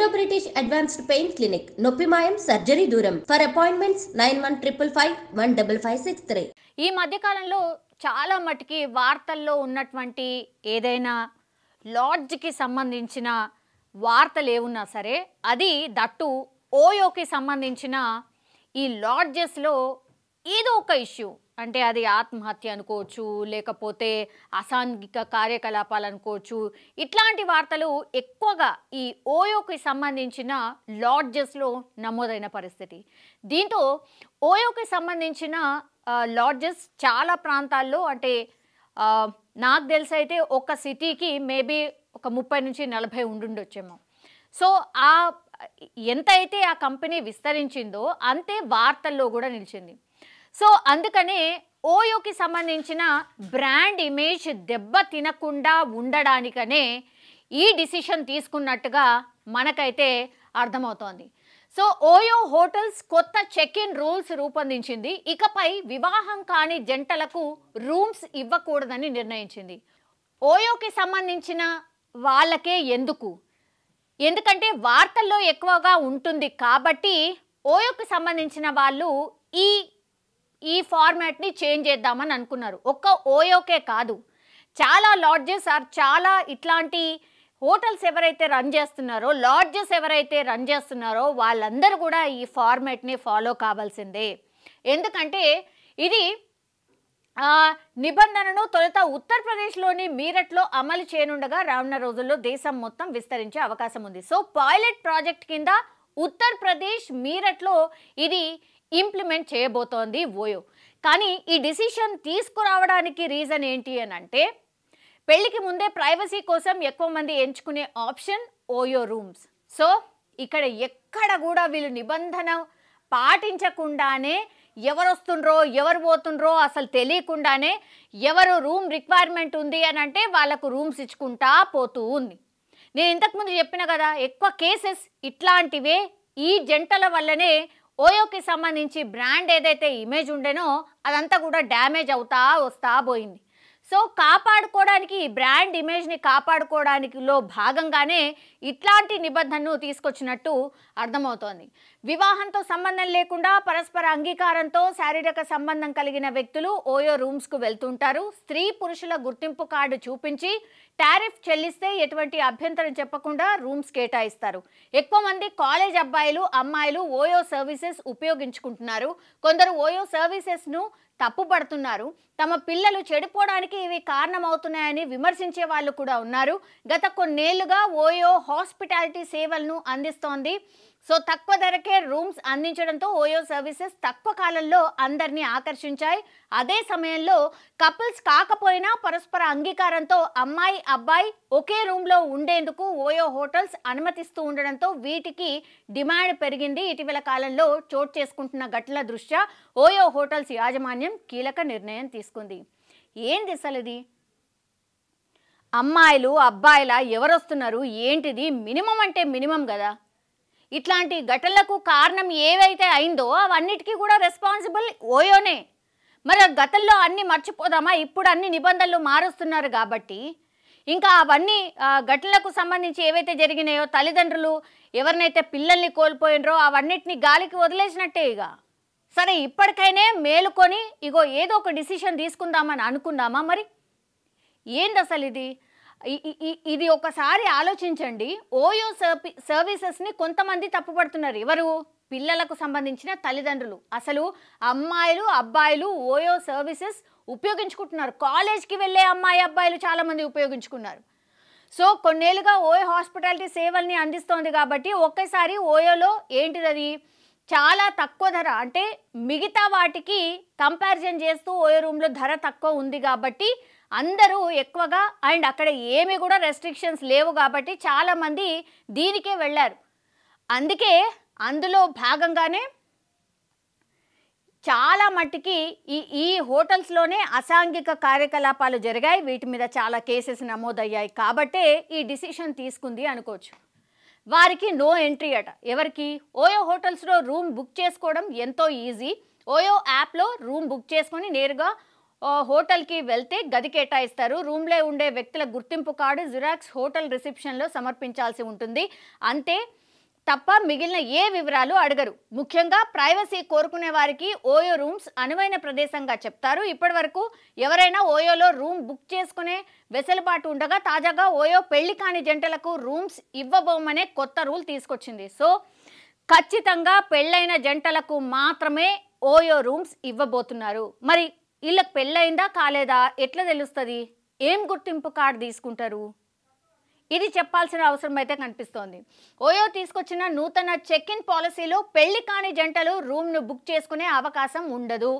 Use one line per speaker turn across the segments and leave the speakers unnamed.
Indo British advanced pain clinic, నొప్పిమాయం, surgery దూరం. For appointments 9155515563.
ఈ మధ్యకాలంలో చాలా మటుకి వార్తల్లో ఉన్నటువంటి ఏదైనా లాడ్జ్కి సంబంధించిన వార్తలు ఏమున్నా సరే, అది దట్టు ఓయోకి సంబంధించిన ఈ లాడ్జెస్లో ఏదో ఒక ఇష్యూ, అంటే అది ఆత్మహత్య అనుకోవచ్చు, లేకపోతే అసాంఘిక కార్యకలాపాలు అనుకోవచ్చు. ఇట్లాంటి వార్తలు ఎక్కువగా ఈ ఓయోకి సంబంధించిన లాడ్జెస్లో నమోదైన పరిస్థితి. దీంతో ఓయోకి సంబంధించిన లాడ్జెస్ చాలా ప్రాంతాల్లో, అంటే నాకు తెలిసి అయితే ఒక సిటీకి మేబీ ఒక 30 నుంచి 40 ఉండుండొచ్చేమో. సో ఎంతైతే ఆ కంపెనీ విస్తరించిందో అంతే వార్తల్లో కూడా నిలిచింది. సో అందుకనే ఓయోకి సంబంధించిన బ్రాండ్ ఇమేజ్ దెబ్బ తినకుండా ఉండడానికనే ఈ డిసిషన్ తీసుకున్నట్టుగా మనకైతే అర్థమవుతోంది. సో ఓయో హోటల్స్ కొత్త చెక్ ఇన్ రూల్స్ రూపొందించింది. ఇకపై వివాహం కాని జంటలకు రూమ్స్ ఇవ్వకూడదని నిర్ణయించింది. ఓయోకి సంబంధించిన వాళ్ళకే ఎందుకంటే వార్తల్లో ఎక్కువగా ఉంటుంది కాబట్టి ఓయోకి సంబంధించిన వాళ్ళు ఈ ఫార్మాట్ని చేంజ్ చేద్దామని అనుకున్నారు. ఒక్క ఓయోకే కాదు, చాలా లాడ్జెస్ చాలా ఇట్లాంటి హోటల్స్ ఎవరైతే రన్ చేస్తున్నారో, లాడ్జెస్ ఎవరైతే రన్ చేస్తున్నారో వాళ్ళందరూ కూడా ఈ ఫార్మాట్ని ఫాలో కావాల్సిందే. ఎందుకంటే ఇది నిబంధనను తొలుత ఉత్తరప్రదేశ్లోని మీరట్లో అమలు చేయనుండగా రానున్న రోజుల్లో దేశం మొత్తం విస్తరించే అవకాశం ఉంది. సో పైలట్ ప్రాజెక్ట్ కింద ఉత్తరప్రదేశ్ మీరట్లో ఇది ఇంప్లిమెంట్ చేయబోతోంది ఓయో. కానీ ఈ డిసిషన్ తీసుకురావడానికి రీజన్ ఏంటి అని అంటే, పెళ్లికి ముందే ప్రైవసీ కోసం ఎక్కువ మంది ఎంచుకునే ఆప్షన్ ఓయో రూమ్స్. సో ఇక్కడ ఎక్కడ కూడా వీళ్ళు నిబంధన పాటించకుండానే ఎవరు వస్తుండ్రో ఎవరు పోతుండ్రో అసలు తెలియకుండానే ఎవరు రూమ్ రిక్వైర్మెంట్ ఉంది అని అంటే వాళ్ళకు రూమ్స్ ఇచ్చుకుంటా పోతూ ఉంది. నేను ఇంతకుముందు చెప్పిన కదా, ఎక్కువ కేసెస్ ఇట్లాంటివే. ఈ జంటల వల్లనే ఓయోకి సంబంధించి బ్రాండ్ ఏదైతే ఇమేజ్ ఉండేనో అదంతా కూడా డ్యామేజ్ అవుతా వస్తా పోయింది. సో కాపాడుకోవడానికి, ఈ బ్రాండ్ ఇమేజ్ని కాపాడుకోవడానికిలో భాగంగానే ఇట్లాంటి నిబంధనను తీసుకొచ్చినట్టు అర్థమవుతోంది. వివాహంతో సంబంధం లేకుండా పరస్పర అంగీకారంతో శారీరక సంబంధం కలిగిన వ్యక్తులు ఓయో రూమ్స్కు వెళ్తుంటారు. స్త్రీ పురుషుల గుర్తింపు కార్డు చూపించి టారిఫ్ చెల్లిస్తే ఎటువంటి అభ్యంతరం చెప్పకుండా రూమ్స్ కేటాయిస్తారు. ఎక్కువ మంది కాలేజ్ అబ్బాయిలు అమ్మాయిలు ఓయో సర్వీసెస్ ఉపయోగించుకుంటున్నారు. కొందరు ఓయో సర్వీసెస్ను తప్పుపడుతున్నారు. తమ పిల్లలు చెడిపోవడానికి ఇవి కారణమవుతున్నాయని విమర్శించే వాళ్ళు కూడా ఉన్నారు. గత కొన్నేళ్లుగా ఓయో హాస్పిటాలిటీ సేవలను అందిస్తోంది. సో తక్కువ ధరకే రూమ్స్ అందించడంతో ఓయో సర్వీసెస్ తక్కువ కాలంలో అందరినీ ఆకర్షించాయి. అదే సమయంలో కపుల్స్ కాకపోయినా పరస్పర అంగీకారంతో అమ్మాయి అబ్బాయి ఒకే రూమ్లో ఉండేందుకు ఓయో హోటల్స్ అనుమతిస్తూ ఉండడంతో వీటికి డిమాండ్ పెరిగింది. ఇటీవల కాలంలో చోటు చేసుకుంటున్న ఘటనల దృష్ట్యా ఓయో హోటల్స్ యాజమాన్యం కీలక నిర్ణయం తీసుకుంది. ఏంది అసలు ఇది? అమ్మాయిలు అబ్బాయిల ఎవరు వస్తున్నారు ఏంటిది? మినిమం అంటే మినిమం కదా. ఇట్లాంటి ఘటనలకు కారణం ఏవైతే అయిందో అవన్నిటికీ కూడా రెస్పాన్సిబుల్ ఓయోనే. మరి గతంలో అన్ని మర్చిపోదామా? ఇప్పుడు అన్ని నిబంధనలు మారుస్తున్నారు కాబట్టి ఇంకా అవన్నీ ఘటనలకు సంబంధించి ఏవైతే జరిగినాయో, తల్లిదండ్రులు ఎవరినైతే పిల్లల్ని కోల్పోయినరో అవన్నిటిని గాలికి వదిలేసినట్టే. ఇక సరే ఇప్పటికైనా మేలుకొని ఇగో ఏదో ఒక డిసిషన్ తీసుకుందామని అనుకుందామా? మరి ఏంది అసలు ఇది? ఇది ఒకసారి ఆలోచించండి. ఓయో సర్వీసెస్ని కొంతమంది తప్పుపడుతున్నారు. ఎవరు? పిల్లలకు సంబంధించిన తల్లిదండ్రులు. అసలు అమ్మాయిలు అబ్బాయిలు ఓయో సర్వీసెస్ ఉపయోగించుకుంటున్నారు. కాలేజ్కి వెళ్ళే అమ్మాయి అబ్బాయిలు చాలామంది ఉపయోగించుకున్నారు. సో కొన్నేళ్ళుగా ఓయో హాస్పిటాలిటీ సేవల్ని అందిస్తోంది కాబట్టి ఒకేసారి ఓయోలో ఏంటిది, చాలా తక్కువ ధర, అంటే మిగతా వాటికి కంపారిజన్ చేస్తూ ఓయో రూమ్లో ధర తక్కువ ఉంది కాబట్టి అందరూ ఎక్కువగా, అండ్ అక్కడ ఏమి కూడా రెస్ట్రిక్షన్స్ లేవు కాబట్టి చాలామంది దీనికే వెళ్ళారు. అందుకే అందులో భాగంగానే చాలా మట్టుకి ఈ హోటల్స్లోనే అసాంఘిక కార్యకలాపాలు జరిగాయి. వీటి మీద చాలా కేసెస్ నమోదయ్యాయి కాబట్టే ఈ డిసిషన్ తీసుకుంది అనుకోవచ్చు. వారికి నో ఎంట్రీ అట. ఎవరికి? ఓయో హోటల్స్లో రూమ్ బుక్ చేసుకోవడం ఎంతో ఈజీ. ఓయో యాప్లో రూమ్ బుక్ చేసుకొని నేరుగా హోటల్కి వెళ్తే గది కేటాయిస్తారు. రూమ్లో ఉండే వ్యక్తుల గుర్తింపు కార్డు జిరాక్స్ హోటల్ రిసెప్షన్లో సమర్పించాల్సి ఉంటుంది. అంతే. తప్ప మిగిలిన ఏ వివరాలు అడగరు. ముఖ్యంగా ప్రైవసీ కోరుకునే వారికి ఓయో రూమ్స్ అనువైన ప్రదేశంగా చెప్తారు. ఇప్పటి వరకు ఎవరైనా ఓయోలో రూమ్ బుక్ చేసుకునే వెసులుబాటు ఉండగా తాజాగా ఓయో పెళ్లి కాని జంటలకు రూమ్స్ ఇవ్వబోమనే కొత్త రూల్ తీసుకొచ్చింది. సో ఖచ్చితంగా పెళ్ళైన జంటలకు మాత్రమే ఓయో రూమ్స్ ఇవ్వబోతున్నారు. మరి వీళ్ళకి పెళ్ళయిందా కాలేదా ఎట్లా తెలుస్తుంది? ఏం గుర్తింపు కార్డు తీసుకుంటారు? ఇది చెప్పాల్సిన అవసరం అయితే కనిపిస్తోంది. ఓయో తీసుకొచ్చిన నూతన చెక్ ఇన్ పాలసీలో పెళ్లి కాని జంటలు రూమ్ను బుక్ చేసుకునే అవకాశం ఉండదు.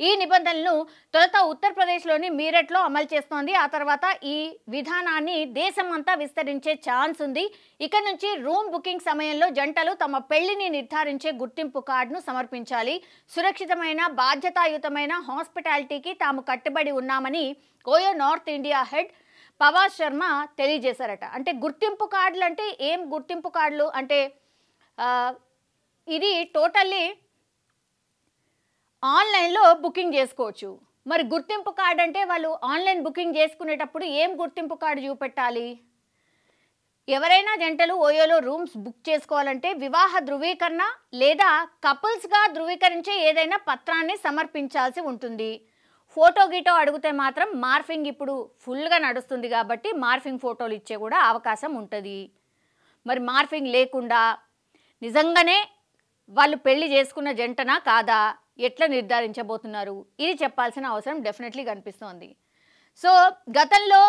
ఈ నిబంధనలను తొలుత ఉత్తరప్రదేశ్లోని మీరట్లో అమలు చేస్తోంది. ఆ తర్వాత ఈ విధానాన్ని దేశమంతా విస్తరించే ఛాన్స్ ఉంది. ఇక నుంచి రూమ్ బుకింగ్ సమయంలో జంటలు తమ పెళ్లిని నిర్ధారించే గుర్తింపు కార్డును సమర్పించాలి. సురక్షితమైన బాధ్యతాయుతమైన హాస్పిటాలిటీకి తాము కట్టుబడి ఉన్నామని OYO north India head Pawar Sharma తెలియజేశారట. అంటే గుర్తింపు కార్డులు అంటే ఏం గుర్తింపు కార్డులు అంటే ఇది టోటల్లీ ఆన్లైన్లో బుకింగ్ చేసుకోవచ్చు. మరి గుర్తింపు కార్డు అంటే వాళ్ళు ఆన్లైన్ బుకింగ్ చేసుకునేటప్పుడు ఏం గుర్తింపు కార్డు చూపెట్టాలి? ఎవరైనా జంటలు ఓయోలో రూమ్స్ బుక్ చేసుకోవాలంటే వివాహ ధృవీకరణ లేదా కపుల్స్గా ధృవీకరించే ఏదైనా పత్రాన్ని సమర్పించాల్సి ఉంటుంది. ఫోటో గీటో అడిగితే మాత్రం మార్ఫింగ్ ఇప్పుడు ఫుల్గా నడుస్తుంది కాబట్టి మార్ఫింగ్ ఫోటోలు ఇచ్చే కూడా అవకాశం ఉంటుంది. మరి మార్ఫింగ్ లేకుండా నిజంగానే వాళ్ళు పెళ్లి చేసుకున్న జంటనా కాదా ఎట్లా నిర్ధారించబోతున్నారు? ఇది చెప్పాల్సిన అవసరం డెఫినెట్లీ కనిపిస్తోంది. సో గతంలో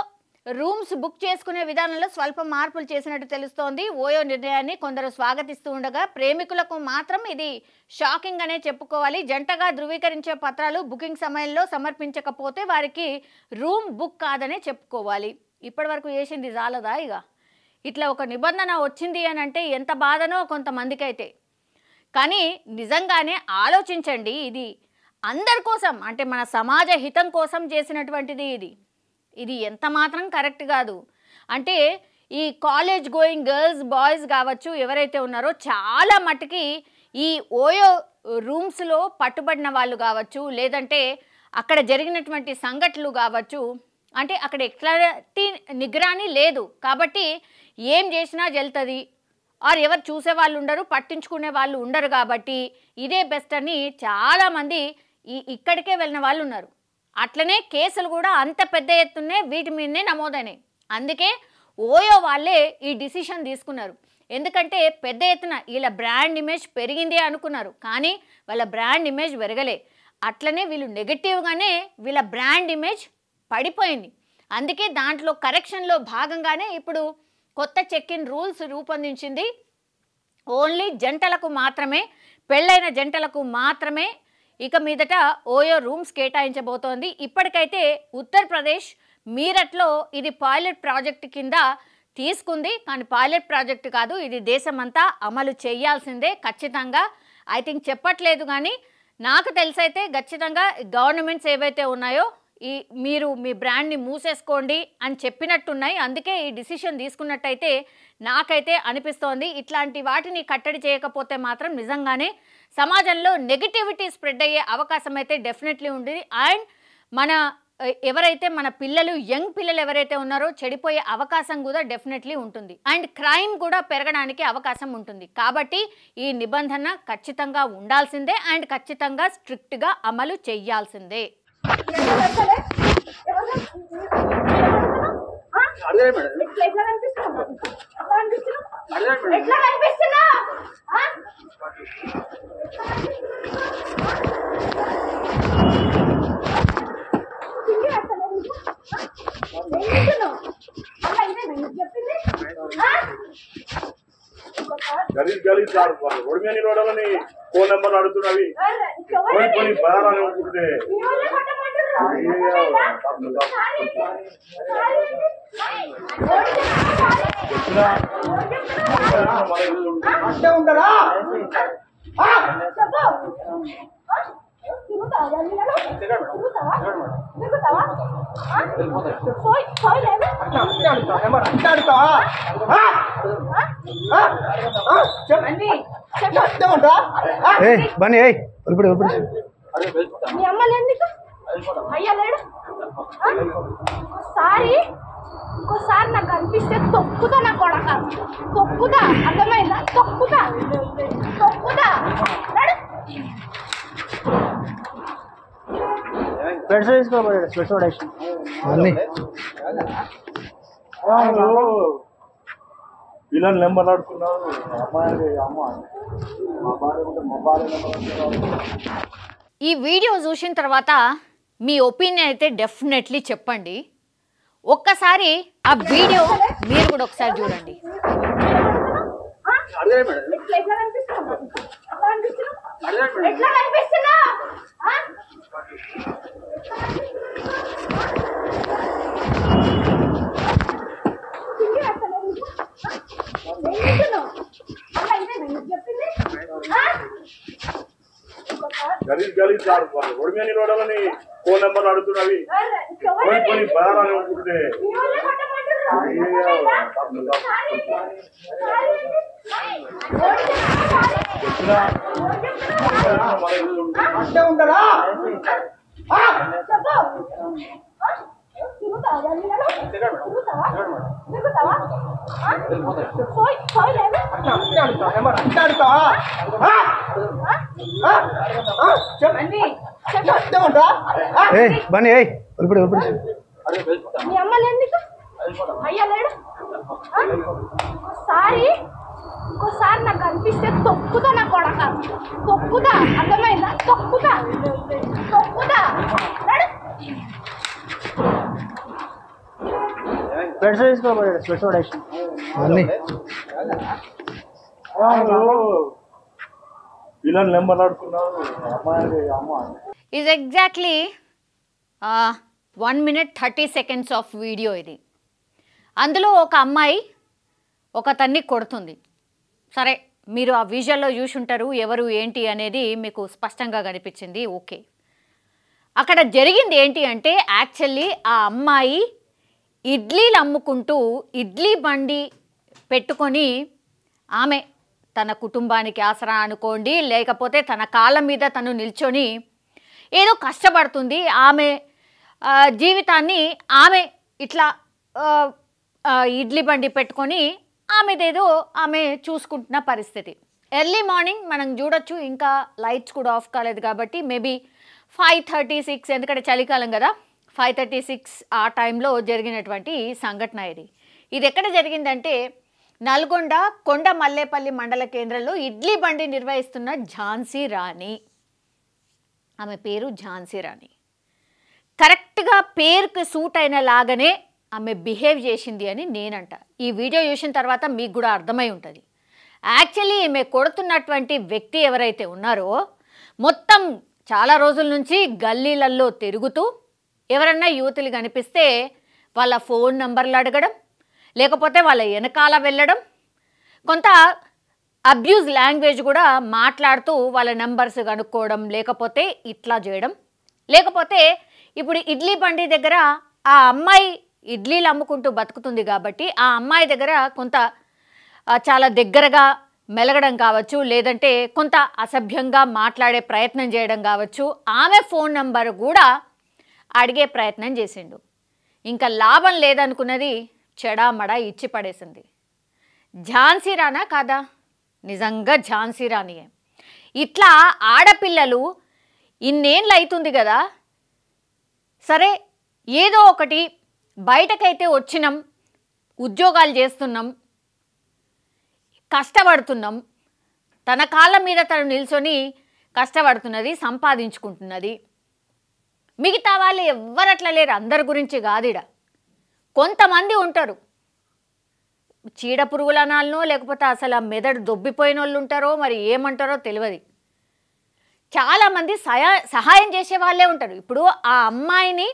రూమ్స్ బుక్ చేసుకునే విధానంలో స్వల్ప మార్పులు చేసినట్టు తెలుస్తోంది. ఓయో నిర్ణయాన్ని కొందరు స్వాగతిస్తూ ఉండగా ప్రేమికులకు మాత్రం ఇది షాకింగ్ అనే చెప్పుకోవాలి. జంటగా ధృవీకరించే పత్రాలు బుకింగ్ సమయంలో సమర్పించకపోతే వారికి రూమ్ బుక్ కాదనే చెప్పుకోవాలి. ఇప్పటి వరకు చేసింది చాలదా? ఇట్లా ఒక నిబంధన వచ్చింది అని అంటే ఎంత బాధనో కొంతమందికి అయితే. కానీ నిజంగానే ఆలోచించండి, ఇది అందరి కోసం అంటే మన సమాజ హితం కోసం చేసినటువంటిది. ఇది ఎంత మాత్రం కరెక్ట్ కాదు. అంటే ఈ కాలేజ్ గోయింగ్ గర్ల్స్ బాయ్స్ కావచ్చు ఎవరైతే ఉన్నారో చాలా మటుకి ఈ ఓయో రూమ్స్లో పట్టుబడిన వాళ్ళు కావచ్చు, లేదంటే అక్కడ జరిగినటువంటి సంఘటనలు కావచ్చు, అంటే అక్కడ ఎట్లాంటి నిగ్రహణ లేదు కాబట్టి ఏం చేసినా జల్తుంది. ఆర్ ఎవరు చూసే వాళ్ళు ఉండరు, పట్టించుకునే వాళ్ళు ఉండరు కాబట్టి ఇదే బెస్ట్ అని చాలామంది ఇక్కడికే వెళ్ళిన వాళ్ళు ఉన్నారు. అట్లనే కేసులు కూడా అంత పెద్ద ఎత్తునే వీటి మీదనే నమోదైనాయి. అందుకే ఓయో వాళ్ళే ఈ డిసిషన్ తీసుకున్నారు. ఎందుకంటే పెద్ద ఎత్తున వీళ్ళ బ్రాండ్ ఇమేజ్ పెరిగింది అనుకున్నారు, కానీ వాళ్ళ బ్రాండ్ ఇమేజ్ పెరగలే. అట్లనే వీళ్ళు నెగటివ్గానే వీళ్ళ బ్రాండ్ ఇమేజ్ పడిపోయింది. అందుకే దాంట్లో కరెక్షన్లో భాగంగానే ఇప్పుడు కొత్త చెక్ ఇన్ రూల్స్ రూపొందించింది. ఓన్లీ జంటలకు మాత్రమే, పెళ్ళైన జంటలకు మాత్రమే ఇక మీదట ఓయో రూమ్స్ కేటాయించబోతోంది. ఇప్పటికైతే ఉత్తరప్రదేశ్ మీరట్లో ఇది పైలట్ ప్రాజెక్ట్ కింద తీసుకుంది, కానీ పైలట్ ప్రాజెక్ట్ కాదు, ఇది దేశమంతా అమలు చేయాల్సిందే ఖచ్చితంగా. ఐ థింక్ చెప్పట్లేదు, కానీ నాకు తెలిసైతే ఖచ్చితంగా గవర్నమెంట్స్ ఏవైతే ఉన్నాయో మీరు మీ బ్రాండ్ని మూసేసుకోండి అని చెప్పినట్టున్నాయి. అందుకే ఈ డిసిషన్ తీసుకున్నట్టయితే నాకైతే అనిపిస్తోంది. ఇట్లాంటి వాటిని కట్టడి చేయకపోతే మాత్రం నిజంగానే సమాజంలో నెగిటివిటీ స్ప్రెడ్ అయ్యే అవకాశం అయితే డెఫినెట్లీ ఉంది. అండ్ ఎవరైతే మన పిల్లలు యంగ్ పిల్లలు ఎవరైతే ఉన్నారో చెడిపోయే అవకాశం కూడా డెఫినెట్లీ ఉంటుంది. అండ్ క్రైమ్ కూడా పెరగడానికి అవకాశం ఉంటుంది. కాబట్టి ఈ నిబంధన ఖచ్చితంగా ఉండాల్సిందే అండ్ ఖచ్చితంగా స్ట్రిక్ట్గా అమలు చేయాల్సిందే.
గలీజ్ గలీజ్ రోడ్ మీద నిలబడాలని ఫోన్ నెంబర్ అడుగుతున్నవి అనుకుంటే
ఉంటారా బన్నీ ఇప్పుడు
మీ అమ్మ లేదు, అయ్యా లేడు. ఇంకోసారి నాకు అనిపిస్తే తొక్కుతా నా కొడక. తొక్కుతా అర్థమైందా తొక్కుతా తొక్కుతా
స్పెట్స్ తీసుకోబోయాడు స్పెట్స్ పడేసి అన్నీ
పిల్లలు నెంబర్ ఆడుతున్నారు అమ్మాయి అమ్మ మా భార్య ఉంటే మా భార్య నెంబర్.
ఈ వీడియో చూసిన తర్వాత మీ ఒపీనియన్ అయితే డెఫినెట్లీ చెప్పండి. ఒక్కసారి ఆ వీడియో మీరు కూడా ఒకసారి చూడండి.
ఎట్లా కనిపిస్తున్నా
గలీజ్ గలీజ్ ఆడుకోవాలి ఒడిమేని రోడ్లని ఫోన్ నెంబర్ ఆడుతున్నవి కొన్ని బలాలు అనుకుంటే
ఉంటారా బన్నీ ఇప్పుడు
మీ అమ్మ ఎందుకు అయ్యా లేడు ఇంకోసారి నాకు అనిపిస్తే తొక్కుతా నా కొడక తొక్కుతా అర్థమైందా తొక్కుతా తొక్కుతా
స్పెట్స్ తీసుకోబోయాడు స్పెట్స్ పడేసి అన్నీ
పిల్లలు నెంబర్ ఆడుతున్నారు అమ్మాయి అమ్మ
is exactly 1 minute 30 seconds of video ఇది. అందులో ఒక అమ్మాయి ఒక తన్ని కొడుతుంది. సరే మీరు ఆ విజువల్లో చూసి ఉంటారు ఎవరు ఏంటి అనేది మీకు స్పష్టంగా కనిపించింది. ఓకే, అక్కడ జరిగింది ఏంటి అంటే యాక్చువల్లీ ఆ అమ్మాయి ఇడ్లీలు అమ్ముకుంటూ ఇడ్లీ బండి పెట్టుకొని ఆమె తన కుటుంబానికి ఆసరా అనుకోండి, లేకపోతే తన కాళ్ళ మీద తను నిల్చొని ఏదో కష్టపడుతుంది. ఆమె జీవితాన్ని ఆమె ఇట్లా ఇడ్లీ బండి పెట్టుకొని ఆమెదేదో ఆమె చూసుకుంటున్న పరిస్థితి. ఎర్లీ మార్నింగ్ మనం చూడొచ్చు, ఇంకా లైట్స్ కూడా ఆఫ్ కాలేదు కాబట్టి మేబీ 5:36, ఎందుకంటే చలికాలం కదా, 5:36 ఆ టైంలో జరిగినటువంటి సంఘటన ఇది. ఇది ఎక్కడ జరిగిందంటే నల్గొండ కొండ మల్లేపల్లి మండల కేంద్రంలో ఇడ్లీ బండి నిర్వహిస్తున్న ఝాన్సీ రాణి, ఆమె పేరు ఝాన్సీ రాణి. కరెక్ట్గా పేరుకి సూట్ అయిన లాగానే ఆమె బిహేవ్ చేసింది అని నేనంట. ఈ వీడియో చూసిన తర్వాత మీకు కూడా అర్థమై ఉంటుంది. యాక్చువల్లీ ఈమె కొడుతున్నటువంటి వ్యక్తి ఎవరైతే ఉన్నారో మొత్తం చాలా రోజుల నుంచి గల్లీలలో తిరుగుతూ ఎవరన్నా యువతులు కనిపిస్తే వాళ్ళ ఫోన్ నంబర్లు అడగడం, లేకపోతే వాళ్ళ వెనకాల వెళ్ళడం, కొంత అబ్యూజ్ లాంగ్వేజ్ కూడా మాట్లాడుతూ వాళ్ళ నెంబర్స్ కనుక్కోవడం, లేకపోతే ఇట్లా చేయడం. లేకపోతే ఇప్పుడు ఇడ్లీ బండి దగ్గర ఆ అమ్మాయి ఇడ్లీలు అమ్ముకుంటూ బతుకుతుంది కాబట్టి ఆ అమ్మాయి దగ్గర కొంత చాలా దగ్గరగా మెలగడం కావచ్చు, లేదంటే కొంత అసభ్యంగా మాట్లాడే ప్రయత్నం చేయడం కావచ్చు. ఆమె ఫోన్ నంబర్ కూడా అడిగే ప్రయత్నం చేసిండు. ఇంకా లాభం లేదనుకున్నది చెడామడా ఇచ్చి పడేసింది. ఝాన్సీ రానా కాదా? నిజంగా ఝాన్సీ రానియే. ఇట్లా ఆడపిల్లలు ఇన్నేళ్ళు అవుతుంది కదా, సరే ఏదో ఒకటి బయటకైతే వచ్చినాం, ఉద్యోగాలు చేస్తున్నాం, కష్టపడుతున్నాం, తన కాళ్ళ మీద తను నిల్చొని కష్టపడుతున్నది, సంపాదించుకుంటున్నది. మిగతా వాళ్ళు ఎవ్వరు అట్లా లేరు, అందరి గురించి కాదిడ. కొంతమంది ఉంటారు, చీడ పురుగుల అనాలనో లేకపోతే అసలు ఆ మెదడు దొబ్బిపోయిన వాళ్ళు ఉంటారో మరి ఏమంటారో తెలియదు. చాలామంది సహాయం చేసే వాళ్ళే ఉంటారు. ఇప్పుడు ఆ అమ్మాయిని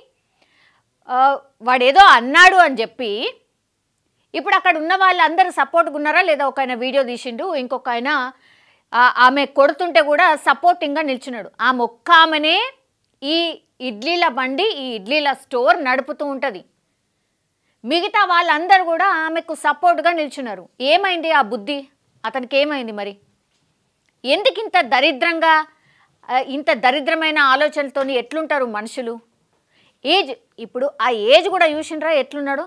వాడేదో అన్నాడు అని చెప్పి ఇప్పుడు అక్కడ ఉన్న వాళ్ళందరూ సపోర్ట్గా ఉన్నారా లేదా? ఒక ఆయన వీడియో తీసిండు, ఇంకొక ఆయన ఆమె కొడుతుంటే కూడా సపోర్టింగ్గా నిల్చున్నాడు. ఆమె ఒక్క ఆమెనే ఈ ఇడ్లీల బండి, ఈ ఇడ్లీల స్టోర్ నడుపుతూ ఉంటుంది. మిగతా వాళ్ళందరూ కూడా ఆమెకు సపోర్ట్గా నిల్చున్నారు. ఏమైంది ఆ బుద్ధి? అతనికి ఏమైంది మరి? ఎందుకు ఇంత దరిద్రంగా, ఇంత దరిద్రమైన ఆలోచనలతో ఎట్లుంటారు మనుషులు? ఏజ్, ఇప్పుడు ఆ ఏజ్ కూడా చూసిండ్రా ఎట్లున్నాడు?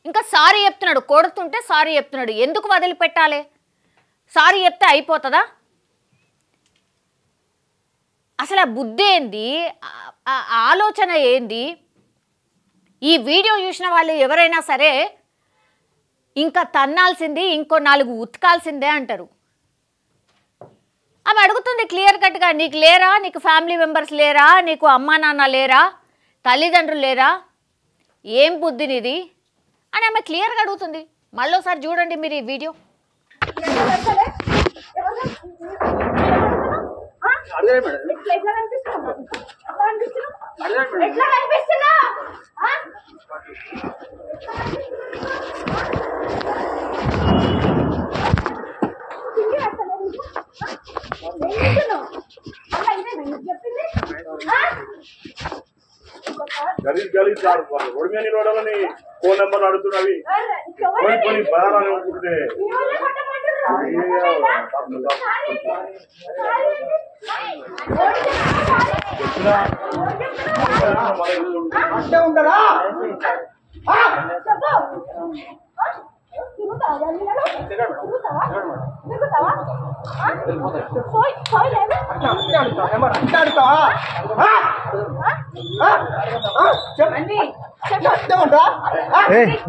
ఇంకా సారీ చెప్తున్నాడు, కొడుతుంటే సారీ చెప్తున్నాడు. ఎందుకు వదిలిపెట్టాలి? సారీ చెప్తే అయిపోతుందా? అసలు ఆ బుద్ధి ఏంది, ఆలోచన ఏంది? ఈ వీడియో చూసిన వాళ్ళు ఎవరైనా సరే ఇంకా తన్నాల్సింది, ఇంకో 4 ఉతకాల్సిందే అంటారు. ఆమె అడుగుతుంది క్లియర్ కట్గా, నీకు లేరా, నీకు ఫ్యామిలీ మెంబర్స్ లేరా, నీకు అమ్మా నాన్న లేరా, తల్లిదండ్రులు లేరా, ఏం బుద్ధినిది అని ఆమె క్లియర్గా అడుగుతుంది. మళ్ళీసారి చూడండి మీరు ఈ వీడియో.
గలీజ్ రోడ్డు మీద నిలబడాలని ఫోన్ నెంబర్ అడుగుతున్నవి కొన్ని బయారాలు అనుకుంటే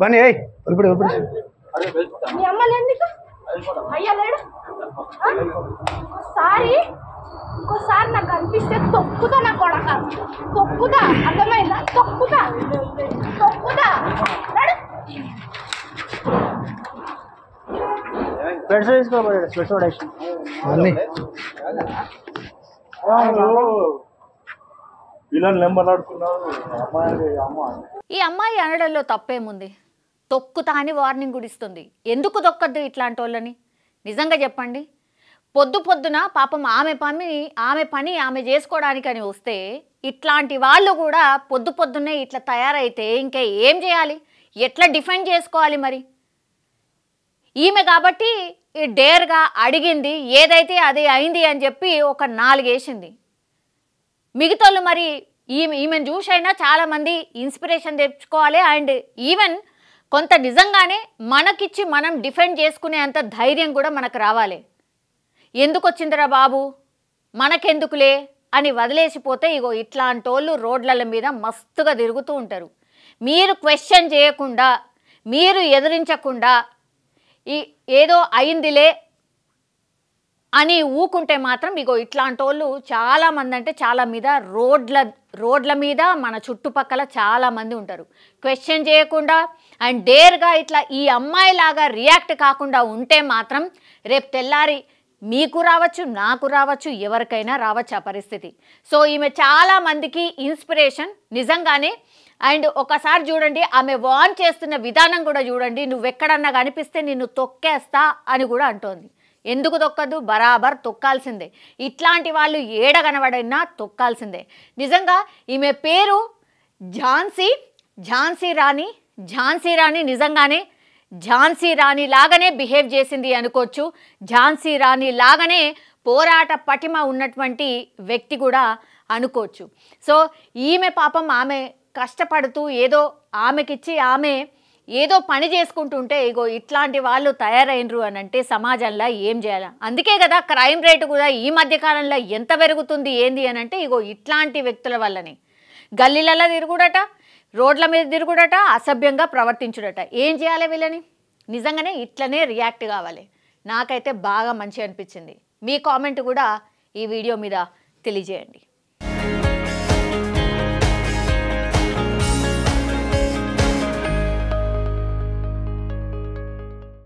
బన్నీ ఇప్పుడు
మీ అమ్మలు ఎందుకు అయ్యా లేడు ఇంకోసారి నాకు కనిపిస్తే తొక్కుతా నా కొడక తొక్కుతా అర్థమైందా తొక్కుతా
ఫ్రెండ్స్ తీసుకోబోయాడు స్పెషల్ యాక్షన్ అన్ని
పిల్లలు నెంబర్ అడుగుతున్నారు.
ఈ అమ్మాయి అనడంలో తప్పేముంది? తొక్కుతా అని వార్నింగ్ కూడా ఇస్తుంది. ఎందుకు తొక్కద్దు ఇట్లాంటి వాళ్ళని? నిజంగా చెప్పండి. పొద్దున పాపం ఆమె పని ఆమె చేసుకోవడానికని వస్తే ఇట్లాంటి వాళ్ళు కూడా పొద్దున్నే ఇట్లా తయారైతే ఇంకా ఏం చేయాలి? ఎట్లా డిఫెండ్ చేసుకోవాలి? మరి ఈమె కాబట్టి డేర్గా అడిగింది, ఏదైతే అది అయింది అని చెప్పి ఒక 4 వేసింది. మిగతాళ్ళు మరి ఈమెను చూసైనా చాలామంది ఇన్స్పిరేషన్ తెచ్చుకోవాలి. అండ్ ఈవెన్ కొంత నిజంగానే మనకిచ్చి మనం డిఫెండ్ చేసుకునే అంత ధైర్యం కూడా మనకు రావాలి. ఎందుకు వచ్చిందిరా బాబు, మనకెందుకులే అని వదిలేసిపోతే ఇగో ఇట్లాంటి వాళ్ళు రోడ్ల మీద మస్తుగా తిరుగుతూ ఉంటారు. మీరు క్వశ్చన్ చేయకుండా, మీరు ఎదిరించకుండా ఏదో అయిందిలే అని ఊకుంటే మాత్రం ఇగో ఇట్లాంటి వాళ్ళు చాలామంది, అంటే చాలా మీద రోడ్ల మీద మన చుట్టుపక్కల చాలామంది ఉంటారు. క్వశ్చన్ చేయకుండా అండ్ డేర్గా ఇట్లా ఈ అమ్మాయిలాగా రియాక్ట్ కాకుండా ఉంటే మాత్రం రేపు తెల్లారి మీకు రావచ్చు, నాకు రావచ్చు, ఎవరికైనా రావచ్చు ఆ పరిస్థితి. సో ఈమె చాలామందికి ఇన్స్పిరేషన్ నిజంగానే. అండ్ ఒకసారి చూడండి, ఆమె వార్న్ చేస్తున్న విధానం కూడా చూడండి. నువ్వెక్కడన్నా కనిపిస్తే నిన్ను తొక్కేస్తా అని కూడా అంటోంది. ఎందుకు తొక్కదు? బరాబర్ తొక్కాల్సిందే. ఇట్లాంటి వాళ్ళు ఏడ కనబడినా తొక్కాల్సిందే. నిజంగా ఈమె పేరు ఝాన్సీ రాణి నిజంగానే ఝాన్సీ రాణి లాగానే బిహేవ్ చేసింది అనుకోవచ్చు. ఝాన్సీ రాణి లాగానే పోరాట పటిమ ఉన్నటువంటి వ్యక్తి కూడా అనుకోవచ్చు. సో ఈమె పాపం ఆమె కష్టపడుతూ ఏదో ఆమెకిచ్చి ఆమె ఏదో పని చేసుకుంటుంటే ఇగో ఇట్లాంటి వాళ్ళు తయారైనరు అని అంటే సమాజంలో ఏం చేయాలి? అందుకే కదా క్రైమ్ రేటు కూడా ఈ మధ్యకాలంలో ఎంత పెరుగుతుంది ఏంది అని అంటే ఇగో ఇట్లాంటి వ్యక్తుల వల్లనే. గల్లీలలో తిరుగుడట, రోడ్ల మీద తిరుగుడట, అసభ్యంగా ప్రవర్తించుడట. ఏం చేయాలి వీళ్ళని? నిజంగానే ఇట్లనే రియాక్ట్ కావాలి. నాకైతే బాగా మంచి అనిపించింది. మీ కామెంట్ కూడా ఈ వీడియో మీద తెలియజేయండి.